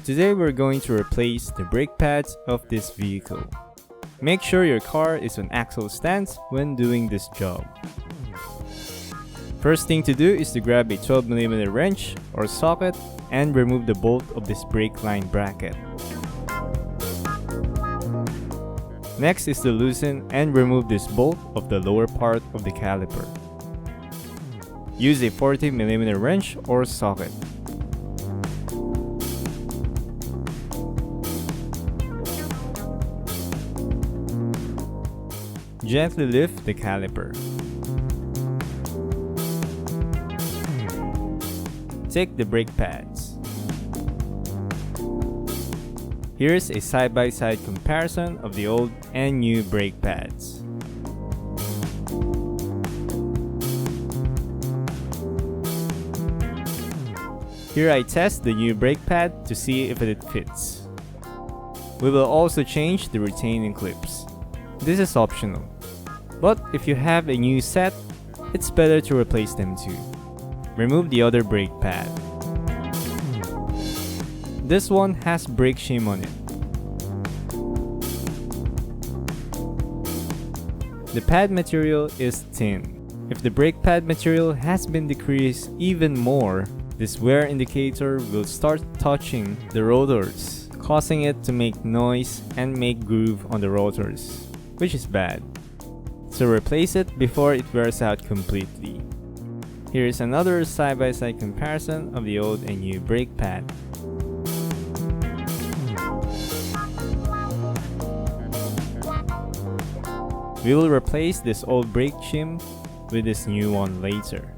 Today we're going to replace the brake pads of this vehicle. Make sure your car is on axle stance when doing this job. First thing to do is to grab a 12mm wrench or socket and remove the bolt of this brake line bracket. Next is to loosen and remove this bolt of the lower part of the caliper. Use a 40mm wrench or socket. Gently lift the caliper. Take the brake pads. Here's a side-by-side comparison of the old and new brake pads. Here I test the new brake pad to see if it fits. We will also change the retaining clips. This is optional, but if you have a new set, it's better to replace them too. Remove the other brake pad. This one has brake shim on it. The pad material is thin. If the brake pad material has been decreased even more, this wear indicator will start touching the rotors, causing it to make noise and make groove on the rotors, which is bad. So replace it before it wears out completely. Here is another side-by-side comparison of the old and new brake pad. We will replace this old brake shim with this new one later.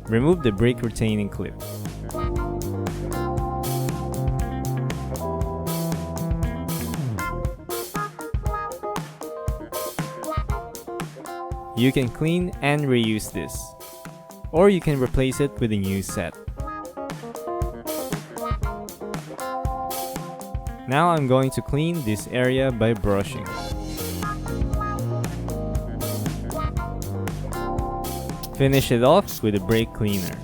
Remove the brake retaining clip. You can clean and reuse this, or you can replace it with a new set. Now I'm going to clean this area by brushing. Finish it off with a brake cleaner.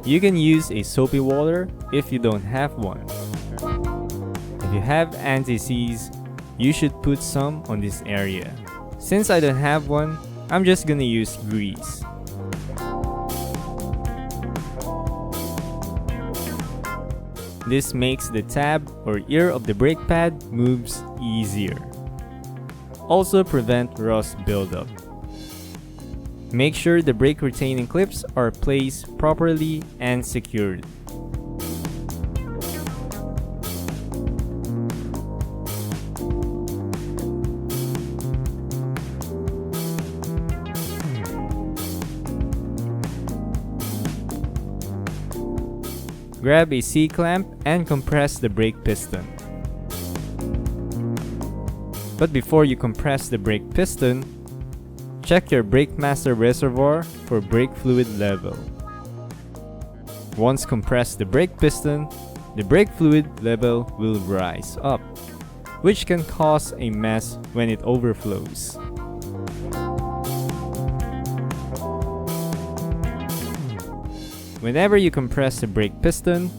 You can use a soapy water if you don't have one. If you have anti-seize, you should put some on this area. Since I don't have one, I'm just gonna use grease. This makes the tab or ear of the brake pad moves easier. Also prevent rust buildup. Make sure the brake retaining clips are placed properly and secured. Grab a C-clamp and compress the brake piston. But before you compress the brake piston, check your brake master reservoir for brake fluid level. Once compressed the brake piston, the brake fluid level will rise up, which can cause a mess when it overflows. Whenever you compress the brake piston,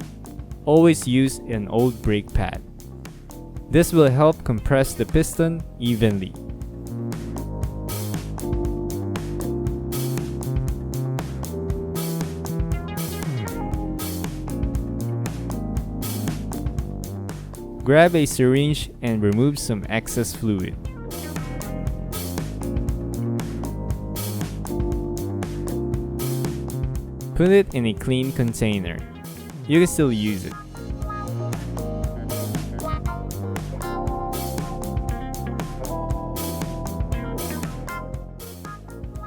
always use an old brake pad. This will help compress the piston evenly. Grab a syringe and remove some excess fluid. Put it in a clean container. You can still use it.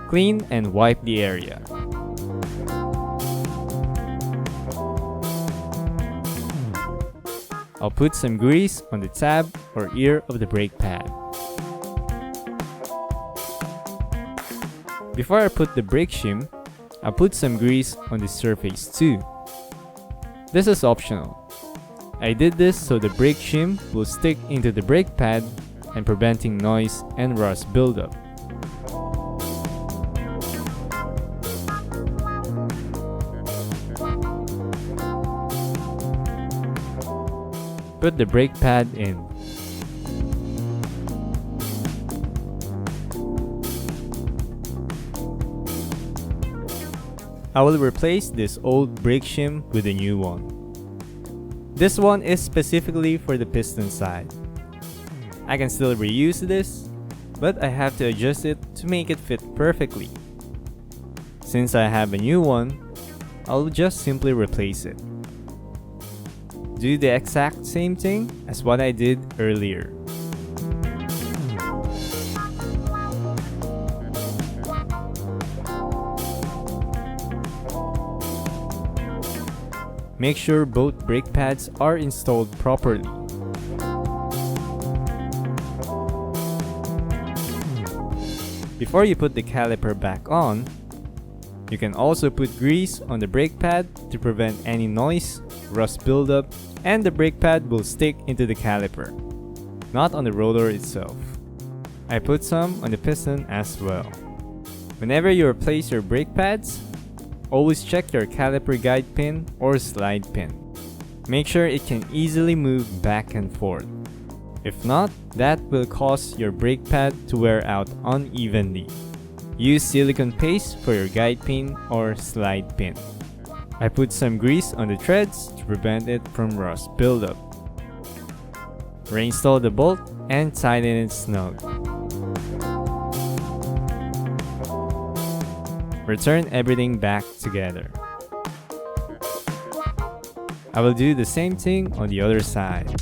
Clean and wipe the area. I'll put some grease on the tab or ear of the brake pad. Before I put the brake shim, I'll put some grease on the surface too. This is optional. I did this so the brake shim will stick into the brake pad and preventing noise and rust buildup. Put the brake pad in. I will replace this old brake shim with a new one. This one is specifically for the piston side. I can still reuse this, but I have to adjust it to make it fit perfectly. Since I have a new one, I'll just simply replace it. Do the exact same thing as what I did earlier. Make sure both brake pads are installed properly. Before you put the caliper back on, you can also put grease on the brake pad to prevent any noise, rust buildup, and the brake pad will stick into the caliper, not on the rotor itself. I put some on the piston as well. Whenever you replace your brake pads, always check your caliper guide pin or slide pin. Make sure it can easily move back and forth. If not, that will cause your brake pad to wear out unevenly. Use silicone paste for your guide pin or slide pin. I put some grease on the threads to prevent it from rust buildup. Reinstall the bolt and tighten it snug. Return everything back together. I will do the same thing on the other side.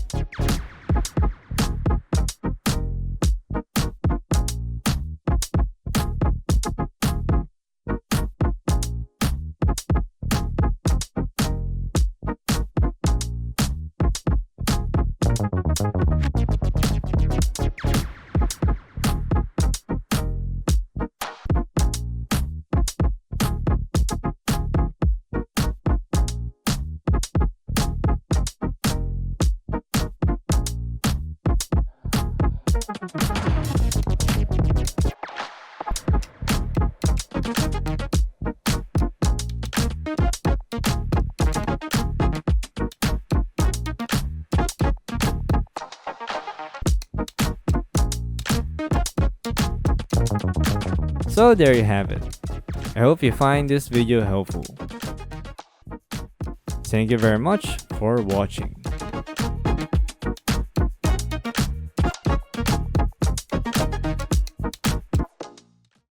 So there you have it. I hope you find this video helpful. Thank you very much for watching.